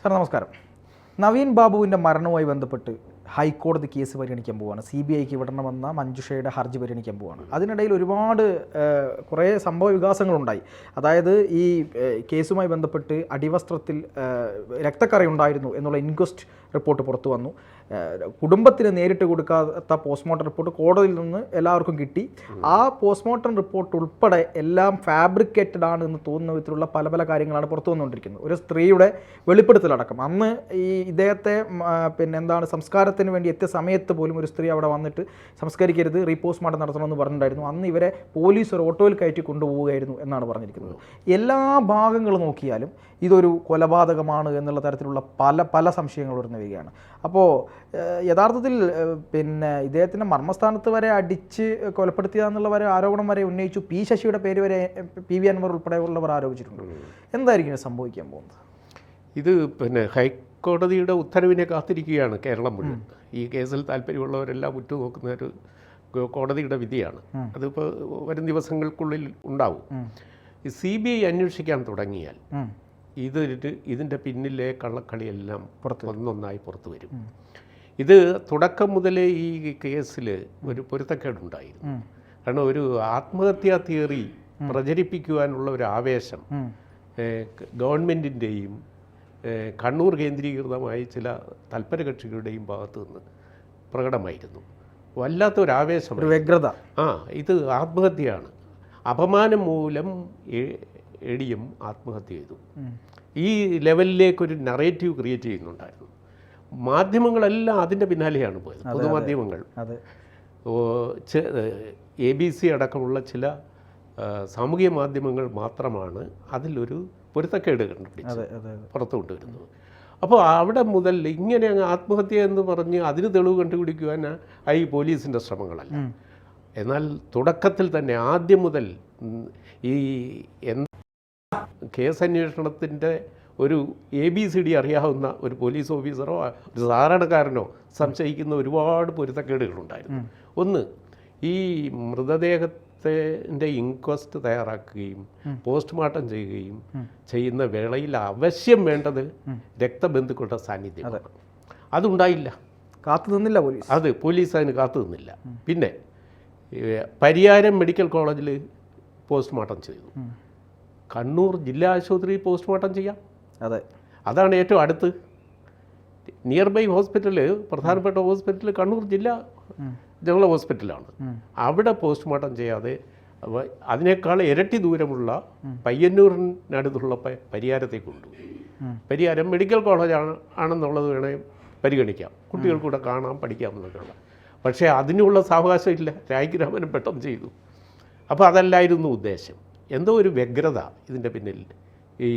Sir നമസ്കാരം. നവീൻ ബാബുവിൻ്റെ മരണവുമായി ബന്ധപ്പെട്ട് ഹൈക്കോടതി കേസ് പരിഗണിക്കാൻ പോവുകയാണ്. CBIക്ക് വിടണമെന്ന മഞ്ജുഷയുടെ ഹർജി പരിഗണിക്കാൻ പോവുകയാണ്. അതിനിടയിൽ ഒരുപാട് കുറേ സംഭവ വികാസങ്ങളുണ്ടായി. അതായത് ഈ കേസുമായി ബന്ധപ്പെട്ട് അടിവസ്ത്രത്തിൽ രക്തക്കറയുണ്ടായിരുന്നു എന്നുള്ള ഇൻക്വസ്റ്റ് റിപ്പോർട്ട് പുറത്തു വന്നു. കുടുംബത്തിന് നേരിട്ട് കൊടുക്കാത്ത പോസ്റ്റ്മോർട്ടം റിപ്പോർട്ട് കോടതിയിൽ നിന്ന് എല്ലാവർക്കും കിട്ടി. ആ പോസ്റ്റ്മോർട്ടം റിപ്പോർട്ട് ഉൾപ്പെടെ എല്ലാം ഫാബ്രിക്കേറ്റഡ് ആണ് എന്ന് തോന്നുന്ന വിധത്തിലുള്ള പല പല കാര്യങ്ങളാണ് പുറത്തു വന്നുകൊണ്ടിരിക്കുന്നത്. ഒരു സ്ത്രീയുടെ വെളിപ്പെടുത്തലടക്കം അന്ന് ഈ ഇദ്ദേഹത്തെ സംസ്കാരത്തിന് വേണ്ടി എത്തിയ സമയത്ത് പോലും ഒരു സ്ത്രീ അവിടെ വന്നിട്ട് സംസ്കരിക്കരുത്, റീപോസ്റ്റ്മോർട്ടം നടത്തണമെന്ന് പറഞ്ഞിട്ടുണ്ടായിരുന്നു. അന്ന് ഇവരെ പോലീസ് ഒരു ഓട്ടോയിൽ കയറ്റി കൊണ്ടുപോവുകയായിരുന്നു എന്നാണ് പറഞ്ഞിരിക്കുന്നത്. എല്ലാ ഭാഗങ്ങളും നോക്കിയാലും ഇതൊരു കൊലപാതകമാണ് എന്നുള്ള തരത്തിലുള്ള പല സംശയങ്ങൾ ഉയർന്നു വരികയാണ്. അപ്പോൾ യഥാർത്ഥത്തിൽ ഇദ്ദേഹത്തിൻ്റെ മർമ്മസ്ഥാനത്ത് വരെ അടിച്ച് കൊലപ്പെടുത്തിയതെന്നുള്ള വരെ ആരോപണം വരെ ഉന്നയിച്ചു. ശശിയുടെ പേര് വരെ PV അൻവർ ഉൾപ്പെടെയുള്ളവർ ആരോപിച്ചിട്ടുണ്ട്. എന്തായിരിക്കും സംഭവിക്കാൻ പോകുന്നത്? ഇത് ഹൈക്കോടതിയുടെ ഉത്തരവിനെ കാത്തിരിക്കുകയാണ് കേരളം മുഴുവൻ. ഈ കേസിൽ താല്പര്യമുള്ളവരെല്ലാം ഉറ്റുനോക്കുന്ന ഒരു കോടതിയുടെ വിധിയാണ്. അതിപ്പോൾ വരും ദിവസങ്ങൾക്കുള്ളിൽ ഉണ്ടാവും. ഈ CBI അന്വേഷിക്കാൻ തുടങ്ങിയാൽ ഇതിൻ്റെ പിന്നിലെ കള്ളക്കളിയെല്ലാം ഒന്നൊന്നായി പുറത്തു വരും. ഇത് തുടക്കം മുതലേ ഈ കേസിൽ ഒരു പൊരുത്തക്കേടുണ്ടായിരുന്നു. കാരണം ഒരു ആത്മഹത്യാ തിയറി പ്രചരിപ്പിക്കുവാനുള്ള ഒരു ആവേശം ഗവൺമെൻറ്റിൻ്റെയും കണ്ണൂർ കേന്ദ്രീകൃതമായി ചില തൽപരകക്ഷികളുടെയും ഭാഗത്തു നിന്ന് പ്രകടമായിരുന്നു. വല്ലാത്തൊരാവേശം, ഒരു വ്യഗ്രത. ഇത് ആത്മഹത്യയാണ്, അപമാനം മൂലം എടിയും ആത്മഹത്യ ചെയ്തു. ഈ ലെവലിലേക്കൊരു നറേറ്റീവ് ക്രിയേറ്റ് ചെയ്യുന്നുണ്ടായിരുന്നു. മാധ്യമങ്ങളെല്ലാം അതിൻ്റെ പിന്നാലെയാണ് പോയത്. പൊതുമാധ്യമങ്ങൾ, ABC അടക്കമുള്ള ചില സാമൂഹിക മാധ്യമങ്ങൾ മാത്രമാണ് അതിലൊരു പൊരുത്തക്കേട് കണ്ടുപിടിച്ച് പുറത്തു കൊണ്ടുവരുന്നത്. അപ്പോൾ അവിടെ മുതൽ ഇങ്ങനെ അങ്ങ് ആത്മഹത്യ എന്ന് പറഞ്ഞ് അതിന് തെളിവ് കണ്ടുപിടിക്കുവാൻ ഈ പോലീസിൻ്റെ ശ്രമങ്ങളല്ല. എന്നാൽ തുടക്കത്തിൽ തന്നെ ആദ്യം മുതൽ ഈ കേസ് അന്വേഷണത്തിൻ്റെ ഒരു ABCD അറിയാവുന്ന ഒരു പോലീസ് ഓഫീസറോ ഒരു സാധാരണക്കാരനോ സംശയിക്കുന്ന ഒരുപാട് പൊരുത്തക്കേടുകളുണ്ടായിരുന്നു. ഒന്ന്, ഈ മൃതദേഹത്തിൻ്റെ ഇൻക്വസ്റ്റ് തയ്യാറാക്കുകയും പോസ്റ്റ്മോർട്ടം ചെയ്യുകയും ചെയ്യുന്ന വേളയിൽ അവശ്യം വേണ്ടത് രക്തബന്ധുക്കളുടെ സാന്നിധ്യമാണ്. അതുണ്ടായില്ല, കാത്തുനിന്നില്ല പോലീസ്. പോലീസ് അതിന് കാത്തു നിന്നില്ല. പിന്നെ പരിയാരം മെഡിക്കൽ കോളേജിൽ പോസ്റ്റ്മോർട്ടം ചെയ്തു. കണ്ണൂർ ജില്ലാ ആശുപത്രി പോസ്റ്റ്മോർട്ടം ചെയ്യാം. അതാണ് ഏറ്റവും അടുത്ത്. നിയർ ബൈ ഹോസ്പിറ്റൽ, പ്രധാനപ്പെട്ട ഹോസ്പിറ്റൽ കണ്ണൂർ ജില്ലാ ജനറൽ ഹോസ്പിറ്റലാണ്. അവിടെ പോസ്റ്റ്മോർട്ടം ചെയ്യാതെ അതിനേക്കാൾ ഇരട്ടി ദൂരമുള്ള പയ്യന്നൂരിനടുത്തുള്ള പരിയാരത്തേക്ക് കൊണ്ടുപോയി. പരിയാരം മെഡിക്കൽ കോളേജ് ആണെന്നുള്ളത് വേണേൽ പരിഗണിക്കാം, കുട്ടികൾക്കൂടെ കാണാം, പഠിക്കാം എന്നൊക്കെയുള്ള. പക്ഷേ അതിനുള്ള സാവകാശം ഇല്ല. രാജ്യരാമനും പെട്ടെന്ന് ചെയ്തു. അപ്പോൾ അതല്ലായിരുന്നു ഉദ്ദേശം. എന്തോ ഒരു വ്യഗ്രത ഇതിൻ്റെ പിന്നിൽ ഈ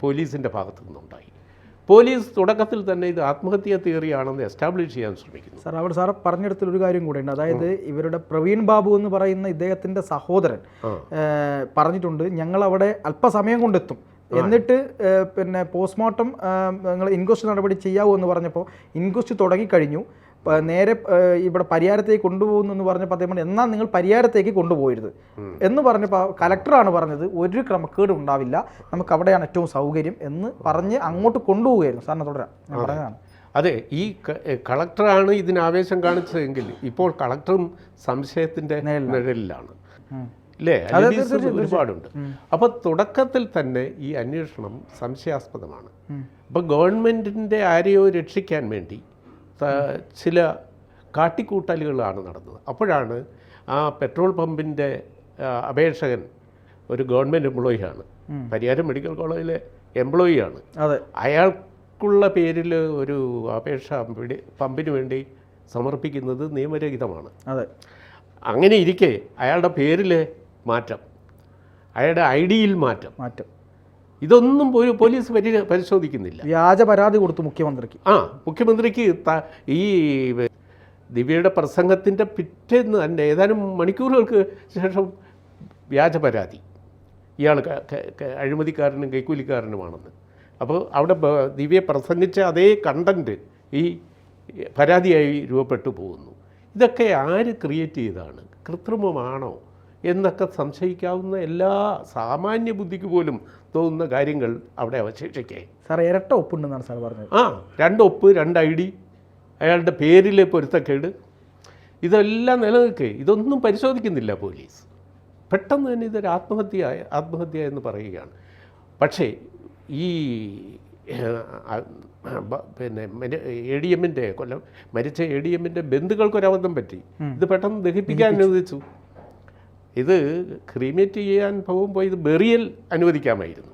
പോലീസിൻ്റെ ഭാഗത്തു നിന്നുണ്ടായി. പോലീസ് തുടക്കത്തിൽ തന്നെ ഇത് ആത്മഹത്യാ തിയറിയാണെന്ന് എസ്റ്റാബ്ലിഷ് ചെയ്യാൻ ശ്രമിക്കുന്നു. സാർ പറഞ്ഞിടത്തിൽ ഒരു കാര്യം കൂടെ ഉണ്ട്. അതായത് ഇവരുടെ പ്രവീൺ ബാബു എന്ന് പറയുന്ന ഇദ്ദേഹത്തിൻ്റെ സഹോദരൻ പറഞ്ഞിട്ടുണ്ട്, ഞങ്ങളവിടെ അല്പസമയം കൊണ്ടെത്തും, എന്നിട്ട് പോസ്റ്റ്മോർട്ടം നിങ്ങൾ ഇൻക്വസ്റ്റ് നടപടി ചെയ്യാവൂ എന്ന് പറഞ്ഞപ്പോൾ ഇൻക്വസ്റ്റ് തുടങ്ങിക്കഴിഞ്ഞു, നേരെ ഇവിടെ പരിയാരത്തേക്ക് കൊണ്ടുപോകുന്നു എന്ന് പറഞ്ഞപ്പോൾ അദ്ദേഹം എന്നാൽ നിങ്ങൾ പരിയാരത്തേക്ക് കൊണ്ടുപോകരുത് എന്ന് പറഞ്ഞപ്പോൾ കലക്ടറാണ് പറഞ്ഞത് ഒരു ക്രമക്കേടും ഉണ്ടാവില്ല, നമുക്ക് അവിടെയാണ് ഏറ്റവും സൗകര്യം എന്ന് പറഞ്ഞ് അങ്ങോട്ട് കൊണ്ടുപോവുകയായിരുന്നു. സാറിന് തുടരാം, ഞാൻ പറഞ്ഞതാണ്. അതെ, ഈ കളക്ടറാണ് ഇതിന് ആവേശം കാണിച്ചതെങ്കിൽ ഇപ്പോൾ കളക്ടറും സംശയത്തിൻ്റെ നിഴലിലാണ് അല്ലേ? ഒരുപാടുണ്ട്. അപ്പോൾ തുടക്കത്തിൽ തന്നെ ഈ അന്വേഷണം സംശയാസ്പദമാണ്. അപ്പോൾ ഗവൺമെൻറ്റിൻ്റെ ആരെയോ രക്ഷിക്കാൻ വേണ്ടി ചില കാട്ടിക്കൂട്ടലുകളാണ് നടന്നത്. അപ്പോഴാണ് ആ പെട്രോൾ പമ്പിൻ്റെ അപേക്ഷകൻ ഒരു ഗവൺമെൻറ് എംപ്ലോയിയാണ്, പരിയാരം മെഡിക്കൽ കോളേജിലെ എംപ്ലോയിയാണ്. അയാൾക്കുള്ള പേരിൽ ഒരു അപേക്ഷ പമ്പിന് വേണ്ടി സമർപ്പിക്കുന്നത് നിയമരഹിതമാണ്. അങ്ങനെ ഇരിക്കെ അയാളുടെ പേരിൽ മാറ്റം, അയാളുടെ ID-യിൽ മാറ്റം, ഇതൊന്നും പോലീസ് പരിശോധിക്കുന്നില്ല. വ്യാജ പരാതി കൊടുത്തു മുഖ്യമന്ത്രിക്ക്. മുഖ്യമന്ത്രിക്ക് ഈ ദിവ്യയുടെ പ്രസംഗത്തിൻ്റെ പിറ്റേന്ന് തന്നെ ഏതാനും മണിക്കൂറുകൾക്ക് ശേഷം വ്യാജ പരാതി, ഇയാൾ അഴിമതിക്കാരനും കൈക്കൂലിക്കാരനുമാണെന്ന്. അപ്പോൾ അവിടെ ദിവ്യ പ്രസംഗിച്ച അതേ കണ്ടൻറ്റ് ഈ പരാതിയായി രൂപപ്പെട്ടു പോകുന്നു. ഇതൊക്കെ ആര് ക്രിയേറ്റ് ചെയ്തതാണ്, കൃത്രിമമാണോ എന്നൊക്കെ സംശയിക്കാവുന്ന എല്ലാ സാമാന്യ ബുദ്ധിക്ക് പോലും തോന്നുന്ന കാര്യങ്ങൾ അവിടെ അവശേഷിക്കേ. സാർ ഇരട്ട ഒപ്പുണ്ടെന്നാണ് സാർ പറഞ്ഞത്. 2 ഒപ്പ്, 2 ID, അയാളുടെ പേരിലെ പൊരുത്തക്കേട്, ഇതെല്ലാം നിലനിൽക്കേ. ഇതൊന്നും പരിശോധിക്കുന്നില്ല പോലീസ്. പെട്ടെന്ന് തന്നെ ഇതൊരു ആത്മഹത്യ എന്ന് പറയുകയാണ്. പക്ഷേ ഈ പിന്നെ ADMൻ്റെ മരിച്ച ADMൻ്റെ ബന്ധുക്കൾക്കൊരബദ്ധം പറ്റി. ഇത് പെട്ടെന്ന് ദഹിപ്പിക്കാൻ അനുവദിച്ചു. ഇത് ക്രീമേറ്റ് ചെയ്യാൻ പോകുമ്പോൾ ഇത് ബെറിയൽ അനുവദിക്കാമായിരുന്നു.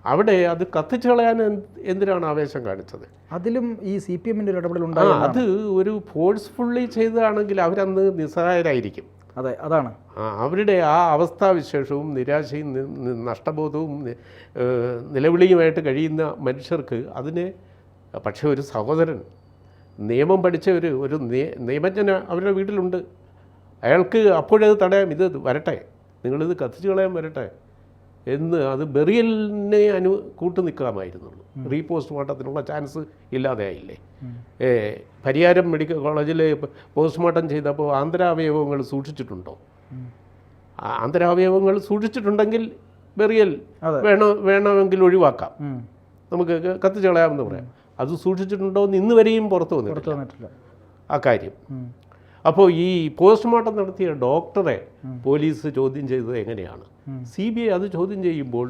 അവിടെ അത് കത്തിച്ചു കളയാൻ എന്തിനാണ് ആവേശം കാണിച്ചത്? അതിലും ഈ CPMൻ്റെ ഒരു ഇടപെടലുണ്ടായി. അത് ഒരു ഫോഴ്സ്ഫുള്ളി ചെയ്തതാണെങ്കിൽ അവരന്ന് നിസ്സഹായരായിരിക്കും. അതെ, അതാണ് അവരുടെ ആ അവസ്ഥാവിശേഷവും നിരാശയും നഷ്ടബോധവും നിലവിളിയുമായിട്ട് കഴിയുന്ന മനുഷ്യർക്ക് അതിനെ. പക്ഷേ ഒരു സഹോദരൻ നിയമം പഠിച്ച ഒരു നിയമജ്ഞന അവരുടെ വീട്ടിലുണ്ട്. അയാൾക്ക് അപ്പോഴത് തടയാം. ഇത് വരട്ടെ, നിങ്ങളിത് കത്തിച്ചു കളയാൻ വരട്ടെ എന്ന് അത് ബെറിയലിനെ കൂട്ടു നിൽക്കാമായിരുന്നുള്ളൂ. റീപോസ്റ്റ്മോർട്ടത്തിനുള്ള ചാൻസ് ഇല്ലാതെയായില്ലേ? പരിയാരം മെഡിക്കൽ കോളേജിൽ പോസ്റ്റ്മോർട്ടം ചെയ്തപ്പോൾ ആന്തരാവയവങ്ങൾ സൂക്ഷിച്ചിട്ടുണ്ടോ? ആന്തരാവയവങ്ങൾ സൂക്ഷിച്ചിട്ടുണ്ടെങ്കിൽ ബെറിയൽ വേണമെങ്കിൽ ഒഴിവാക്കാം, നമുക്ക് കത്തിച്ചു കളയാമെന്ന് പറയാം. അത് സൂക്ഷിച്ചിട്ടുണ്ടോ എന്ന് ഇന്ന് വരെയും പുറത്തു വന്നിട്ടില്ല ആ കാര്യം. അപ്പോൾ ഈ പോസ്റ്റ്മോർട്ടം നടത്തിയ ഡോക്ടറെ പോലീസ് ചോദ്യം ചെയ്തത് എങ്ങനെയാണ്? CBI അത് ചോദ്യം ചെയ്യുമ്പോൾ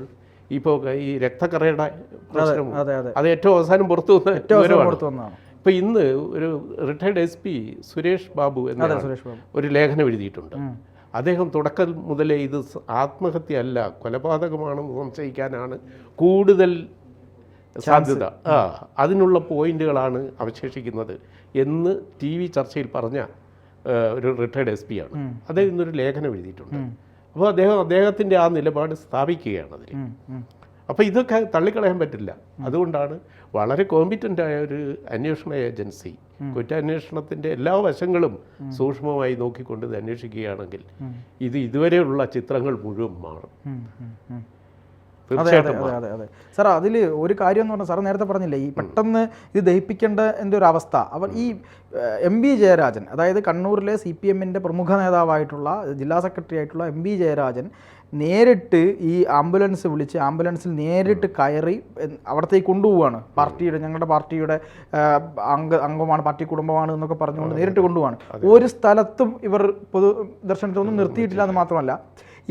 ഇപ്പോൾ ഈ രക്തക്കറയുടെ പ്രശ്നം അത് ഏറ്റവും അവസാനം പുറത്തു വന്ന. ഇപ്പോൾ ഇന്ന് ഒരു റിട്ടയർഡ് SP സുരേഷ് ബാബു എന്ന ഒരു ലേഖനം എഴുതിയിട്ടുണ്ട്. അദ്ദേഹം തുടക്കം മുതലേ ഇത് ആത്മഹത്യ അല്ല, കൊലപാതകമാണെന്ന് സംശയിക്കാനാണ് കൂടുതൽ സാധ്യത, അതിനുള്ള പോയിന്റുകളാണ് അവശേഷിക്കുന്നത് എന്ന് TV ചർച്ചയിൽ പറഞ്ഞ ഒരു റിട്ടയർഡ് SP ആണ്. അദ്ദേഹം ഇന്നൊരു ലേഖനം എഴുതിയിട്ടുണ്ട്. അപ്പോൾ അദ്ദേഹത്തിൻ്റെ ആ നിലപാട് സ്ഥാപിക്കുകയാണ് അതിൽ. അപ്പോൾ ഇതൊക്കെ തള്ളിക്കളയാൻ പറ്റില്ല. അതുകൊണ്ടാണ് വളരെ കോമ്പിറ്റൻ്റായ ഒരു അന്വേഷണ ഏജൻസി കുറ്റാന്വേഷണത്തിൻ്റെ എല്ലാ വശങ്ങളും സൂക്ഷ്മമായി നോക്കിക്കൊണ്ട് ഇത് അന്വേഷിക്കുകയാണെങ്കിൽ ഇതുവരെയുള്ള ചിത്രങ്ങൾ മുഴുവൻ മാറും. അതെ സാർ, അതിൽ ഒരു കാര്യം എന്ന് പറഞ്ഞാൽ സാർ നേരത്തെ പറഞ്ഞില്ലേ, ഈ പെട്ടെന്ന് ഇത് ദഹിപ്പിക്കേണ്ട എൻ്റെ ഒരു അവസ്ഥ. അവർ ഈ MB ജയരാജൻ, അതായത് കണ്ണൂരിലെ CPMൻ്റെ പ്രമുഖ നേതാവായിട്ടുള്ള ജില്ലാ സെക്രട്ടറി ആയിട്ടുള്ള MB ജയരാജൻ നേരിട്ട് ഈ ആംബുലൻസ് വിളിച്ച് ആംബുലൻസിൽ നേരിട്ട് കയറി അവിടത്തേക്ക് കൊണ്ടുപോവാണ്. ഞങ്ങളുടെ പാർട്ടിയുടെ അംഗമാണ്, പാർട്ടി കുടുംബമാണ് എന്നൊക്കെ പറഞ്ഞുകൊണ്ട് നേരിട്ട് കൊണ്ടുപോവാണ്. ഒരു സ്ഥലത്തും ഇവർ പൊതുദർശനത്തിലൊന്നും നിർത്തിയിട്ടില്ല എന്ന് മാത്രമല്ല,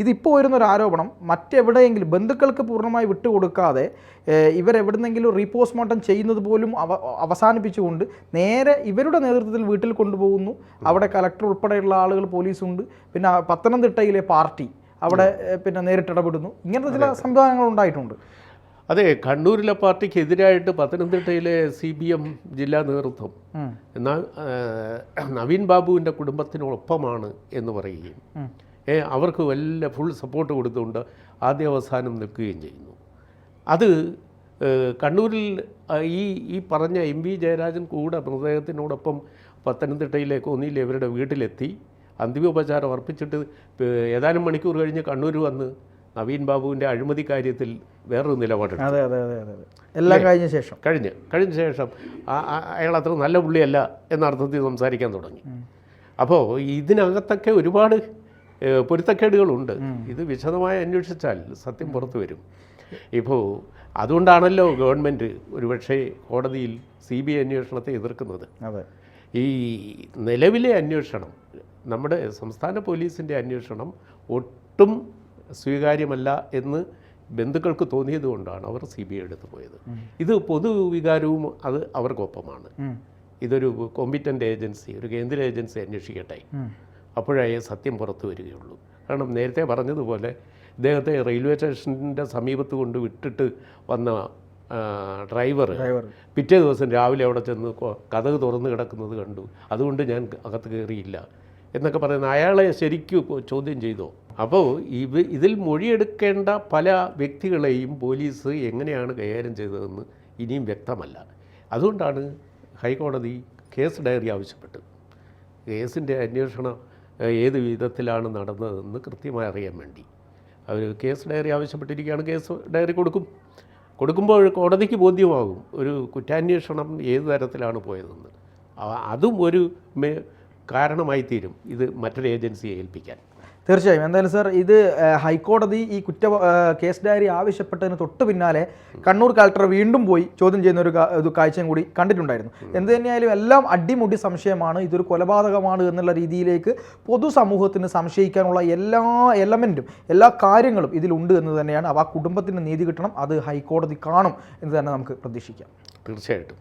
ഇതിപ്പോൾ വരുന്നൊരു ആരോപണം മറ്റെവിടെയെങ്കിലും ബന്ധുക്കൾക്ക് പൂർണ്ണമായി വിട്ടുകൊടുക്കാതെ ഇവരെവിടുന്നെങ്കിലും റീപോസ്റ്റ്മോർട്ടം ചെയ്യുന്നത് പോലും അവസാനിപ്പിച്ചുകൊണ്ട് നേരെ ഇവരുടെ നേതൃത്വത്തിൽ വീട്ടിൽ കൊണ്ടുപോകുന്നു. അവിടെ കലക്ടർ ഉൾപ്പെടെയുള്ള ആളുകൾ, പോലീസുണ്ട്. പിന്നെ പത്തനംതിട്ടയിലെ പാർട്ടി അവിടെ പിന്നെ നേരിട്ടിടപെടുന്നു. ഇങ്ങനത്തെ ചില സംവിധാനങ്ങൾ ഉണ്ടായിട്ടുണ്ട്. അതെ, കണ്ണൂരിലെ പാർട്ടിക്ക് എതിരായിട്ട് പത്തനംതിട്ടയിലെ CPM ജില്ലാ നേതൃത്വം എന്നാൽ നവീൻ ബാബുവിൻ്റെ കുടുംബത്തിനൊപ്പമാണ് എന്ന് പറയുകയും അവർക്ക് വല്ല ഫുൾ സപ്പോർട്ട് കൊടുത്തുകൊണ്ട് ആദ്യ അവസാനം നിൽക്കുകയും ചെയ്യുന്നു. അത് കണ്ണൂരിൽ ഈ പറഞ്ഞ MB ജയരാജൻ കൂടെ മൃതദേഹത്തിനോടൊപ്പം പത്തനംതിട്ടയിലെ കോന്നിയിലെ ഇവരുടെ വീട്ടിലെത്തി അന്തിമോപചാരം അർപ്പിച്ചിട്ട് ഏതാനും മണിക്കൂർ കഴിഞ്ഞ് കണ്ണൂർ വന്ന് നവീൻ ബാബുവിൻ്റെ അഴിമതി കാര്യത്തിൽ വേറൊരു നിലപാടെടുത്തു. എല്ലാം കഴിഞ്ഞ ശേഷം അയാൾ അത്ര നല്ല പുള്ളിയല്ല എന്ന അർത്ഥത്തിൽ സംസാരിക്കാൻ തുടങ്ങി. അപ്പോൾ ഇതിനകത്തൊക്കെ ഒരുപാട് പൊരുത്തക്കേടുകളുണ്ട്. ഇത് വിശദമായി അന്വേഷിച്ചാൽ സത്യം പുറത്തു വരും. ഇപ്പോൾ അതുകൊണ്ടാണല്ലോ ഗവൺമെൻറ് ഒരുപക്ഷെ കോടതിയിൽ CBI അന്വേഷണത്തെ എതിർക്കുന്നത്. ഈ നിലവിലെ അന്വേഷണം, നമ്മുടെ സംസ്ഥാന പോലീസിൻ്റെ അന്വേഷണം ഒട്ടും സ്വീകാര്യമല്ല എന്ന് ബന്ധുക്കൾക്ക് തോന്നിയത് കൊണ്ടാണ് അവർ CBI എടുത്തു പോയത്. ഇത് പൊതുവികാരവും അത് അവർക്കൊപ്പമാണ്. ഇതൊരു കോമ്പിറ്റൻ്റ് ഏജൻസി, ഒരു കേന്ദ്ര ഏജൻസി അന്വേഷിക്കട്ടെ, അപ്പോഴേ സത്യം പുറത്തു വരികയുള്ളൂ. കാരണം നേരത്തെ പറഞ്ഞതുപോലെ ഇദ്ദേഹത്തെ റെയിൽവേ സ്റ്റേഷൻ്റെ സമീപത്ത് കൊണ്ട് വിട്ടിട്ട് വന്ന ഡ്രൈവർ പിറ്റേ ദിവസം രാവിലെ അവിടെ ചെന്ന് കതക് തുറന്ന് കിടക്കുന്നത് കണ്ടു, അതുകൊണ്ട് ഞാൻ അകത്ത് കയറിയില്ല എന്നൊക്കെ പറയുന്ന അയാളെ ശരിക്കും ചോദ്യം ചെയ്തോ? അപ്പോൾ ഇതിൽ മൊഴിയെടുക്കേണ്ട പല വ്യക്തികളെയും പോലീസ് എങ്ങനെയാണ് കൈകാര്യം ചെയ്തതെന്ന് ഇനിയും വ്യക്തമല്ല. അതുകൊണ്ടാണ് ഹൈക്കോടതി കേസ് ഡയറി ആവശ്യപ്പെട്ടത്. കേസിൻ്റെ അന്വേഷണം ഏത് വിധത്തിലാണ് നടന്നതെന്ന് കൃത്യമായി അറിയാൻ വേണ്ടി അവർ കേസ് ഡയറി ആവശ്യപ്പെട്ടിരിക്കുകയാണ്. കേസ് ഡയറി കൊടുക്കുമ്പോൾ കോടതിക്ക് ബോധ്യമാകും ഒരു കുറ്റാന്വേഷണം ഏത് തരത്തിലാണ് പോയതെന്ന്. അതും ഒരു കാരണമായി തീരും ഇത് മറ്റൊരു ഏജൻസിയെ ഏൽപ്പിക്കാൻ. തീർച്ചയായും. എന്തായാലും സർ, ഇത് ഹൈക്കോടതി ഈ കേസ് ഡയറി ആവശ്യപ്പെട്ടതിന് തൊട്ട് പിന്നാലെ കണ്ണൂർ കളക്ടർ വീണ്ടും പോയി ചോദ്യം ചെയ്യുന്ന ഒരു കാഴ്ചയും കൂടി കണ്ടിട്ടുണ്ടായിരുന്നു. എന്ത് തന്നെയായാലും എല്ലാം അടിമുടി സംശയമാണ്, ഇതൊരു കൊലപാതകമാണ് എന്നുള്ള രീതിയിലേക്ക് പൊതുസമൂഹത്തിന് സംശയിക്കാനുള്ള എല്ലാ എലമെൻറ്റും എല്ലാ കാര്യങ്ങളും ഇതിലുണ്ട് എന്ന് തന്നെയാണ്. ആ കുടുംബത്തിന് നീതി കിട്ടണം, അത് ഹൈക്കോടതി കാണും എന്ന് തന്നെ നമുക്ക് പ്രതീക്ഷിക്കാം. തീർച്ചയായിട്ടും.